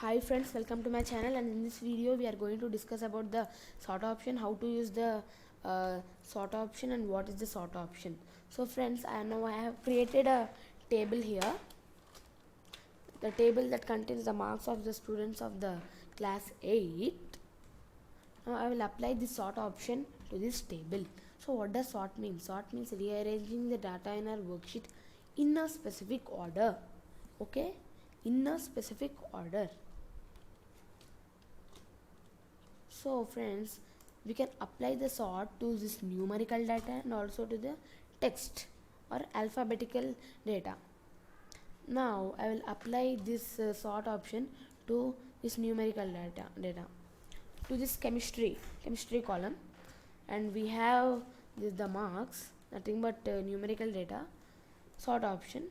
Hi friends, welcome to my channel, and in this video we are going to discuss about the sort option, how to use the sort option and what is the sort option. So friends, I have created a table here, the table that contains the marks of the students of the class 8. Now I will apply the sort option to this table. So what does sort mean? Sort means rearranging the data in our worksheet in a specific order. Okay, in a specific order. So friends, we can apply the sort to this numerical data and also to the text or alphabetical data. Now I will apply this sort option to this numerical data to this chemistry column, and we have the marks, nothing but numerical data. Sort option,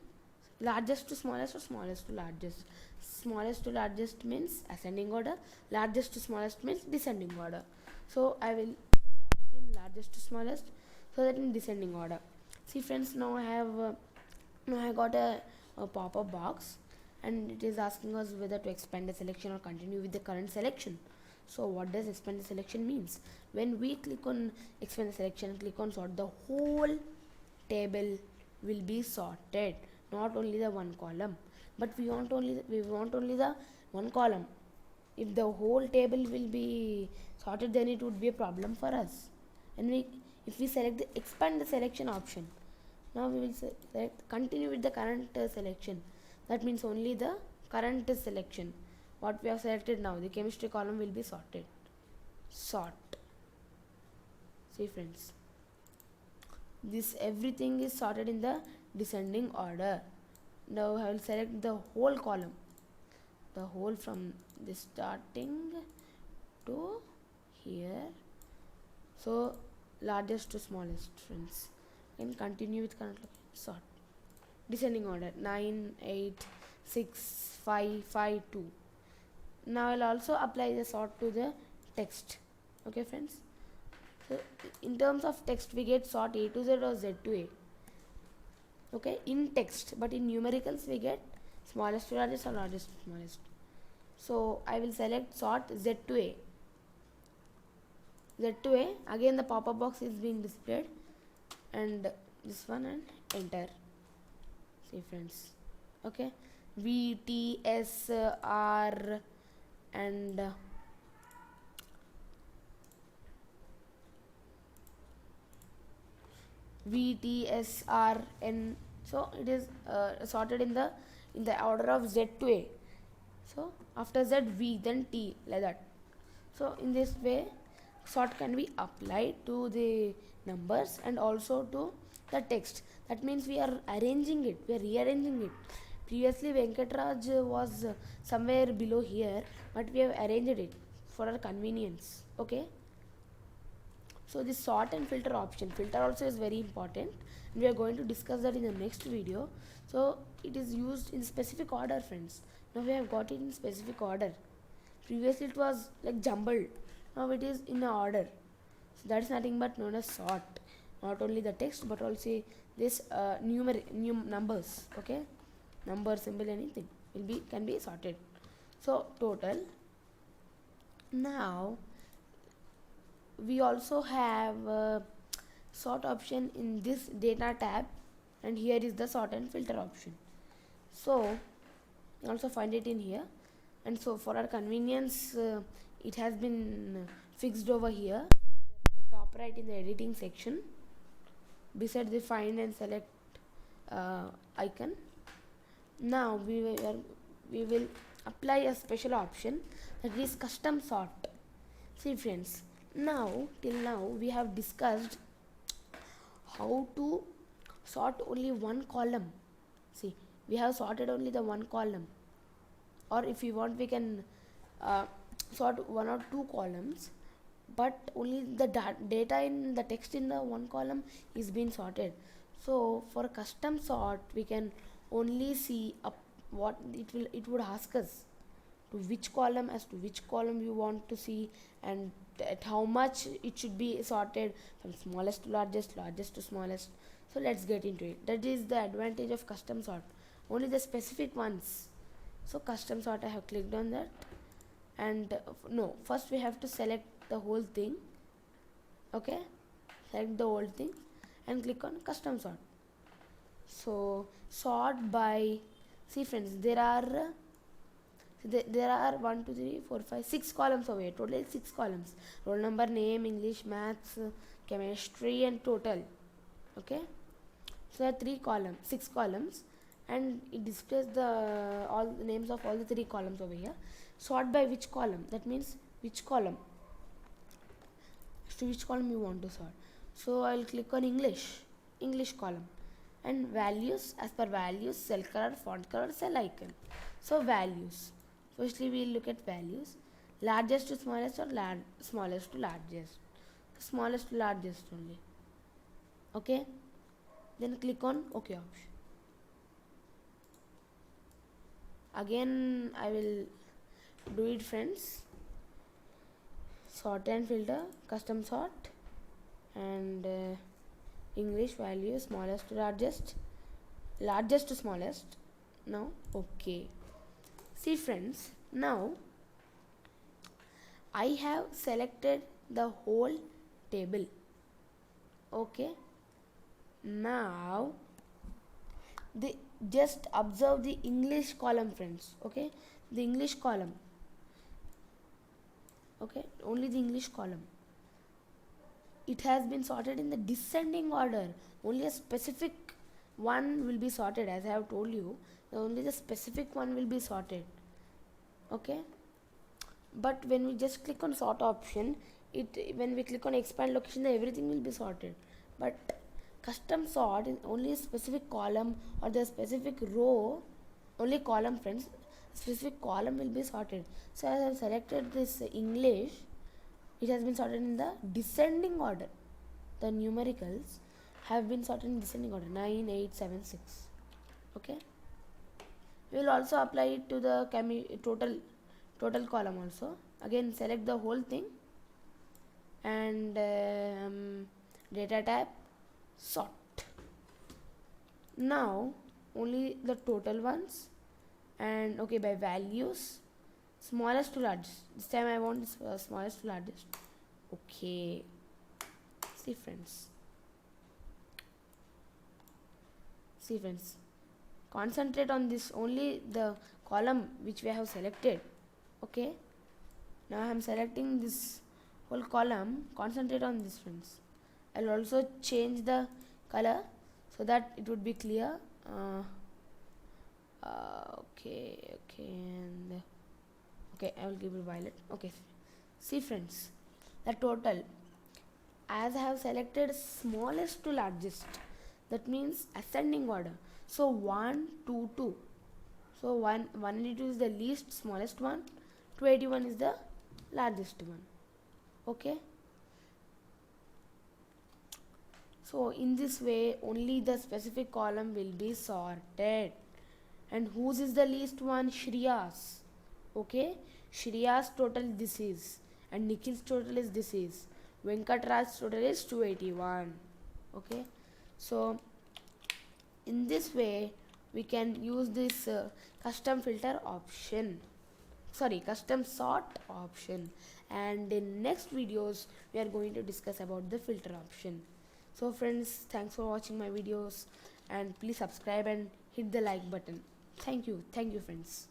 largest to smallest or smallest to largest. Smallest to largest means ascending order, largest to smallest means descending order. So I will sort it in largest to smallest, so that in descending order. See friends, now I got a pop-up box, and it is asking us whether to expand the selection or continue with the current selection. So what does expand the selection means? When we click on expand the selection, click on sort, the whole table will be sorted, not only the one column. But we want only the one column. If the whole table will be sorted, then it would be a problem for us. And if we select the expand the selection option, now we will select continue with the current selection. That means only the current selection what we have selected. Now the chemistry column will be sorted. Sort. See friends, this everything is sorted in the descending order. Now I will select the whole column, the whole from the starting to here. So largest to smallest friends, and continue with current sort, descending order 9 8 6 5 5 2. Now I'll also apply the sort to the text. Okay friends, so in terms of text we get sort A to Z or Z to A. Okay, in text, but in numericals we get smallest to largest or largest to smallest. So I will select sort Z to A. Z to A, again the pop-up box is being displayed, and this one, and enter. See friends, okay, V T S R and V T S R N. So it is sorted in the order of Z to A. So after Z, V, then T, like that. So in this way, sort can be applied to the numbers and also to the text. That means we are arranging it, we are rearranging it. Previously Venkatraj was somewhere below here, but we have arranged it for our convenience. Okay, so this sort and filter option, filter also is very important, and we are going to discuss that in the next video. So it is used in specific order friends. Now we have got it in specific order. Previously it was like jumbled, now it is in a order. So that is nothing but known as sort. Not only the text but also this numbers. Okay, number, symbol, anything can be sorted. So total. Now we also have sort option in this data tab, and here is the sort and filter option. So also find it in here, and so for our convenience it has been fixed over here, top right in the editing section beside the find and select icon. Now we will apply a special option, that is custom sort. See friends, now till now we have discussed how to sort only one column. See, we have sorted only the one column, or if we want we can sort one or two columns, but only the data in the text in the one column is being sorted. So for custom sort we can only see up what it would ask us to which column, as to which column you want to see, and at how much it should be sorted from smallest to largest, largest to smallest. So let's get into it. That is the advantage of custom sort. Only the specific ones So custom sort, I have clicked on that, and no, first we have to select the whole thing. Okay, select the whole thing and click on custom sort. So sort by, see friends, there are 1 2 3 4 5 6 columns over here. Total 6 columns: roll number, name, English, maths, chemistry, and total. Okay, so there are 6 columns, and it displays the all the names of all the 3 columns over here. Sort by which column, that means which column, to which column you want to sort. So I will click on English column, and values, as per values, cell color, font color, cell icon. So values, firstly we will look at values, largest to smallest or smallest to largest. Smallest to largest only. Okay, then click on OK option. Again I will do it friends. Sort and filter, custom sort, and English value, smallest to largest, largest to smallest. Now okay, see friends, now I have selected the whole table. Okay, now just observe the English column friends. Okay, the English column. Okay, only the English column, it has been sorted in the descending order. Only a specific one will be sorted, as I have told you. Only the specific one will be sorted. Okay, but when we just click on sort option, when we click on expand location, everything will be sorted. But custom sort is only a specific column or the specific row, only column friends, specific column will be sorted. So as I have selected this English, it has been sorted in the descending order. The numericals have been sorted in descending order, 9 8 7 6. Okay, we will also apply it to the total column also. Again select the whole thing, and data type, sort. Now only the total ones, and okay, by values, smallest to largest. This time I want smallest to largest. Okay, see friends, concentrate on this, only the column which we have selected. Okay, now I am selecting this whole column. Concentrate on this friends. I'll also change the color so that it would be clear. Okay, and okay, I will give it violet. Okay, see friends, the total, as I have selected smallest to largest, that means ascending order. So 1 2 2. So 182 is the least smallest one, 281 is the largest one. Okay, so in this way only the specific column will be sorted. And whose is the least one? Shreya's. Okay, Shreya's total this is, and Nikhil's total is this is, Venkatraj's total is 281. Okay, so in this way we can use this custom filter option, custom sort option, and in next videos we are going to discuss about the filter option. So friends, thanks for watching my videos, and please subscribe and hit the like button. Thank you friends.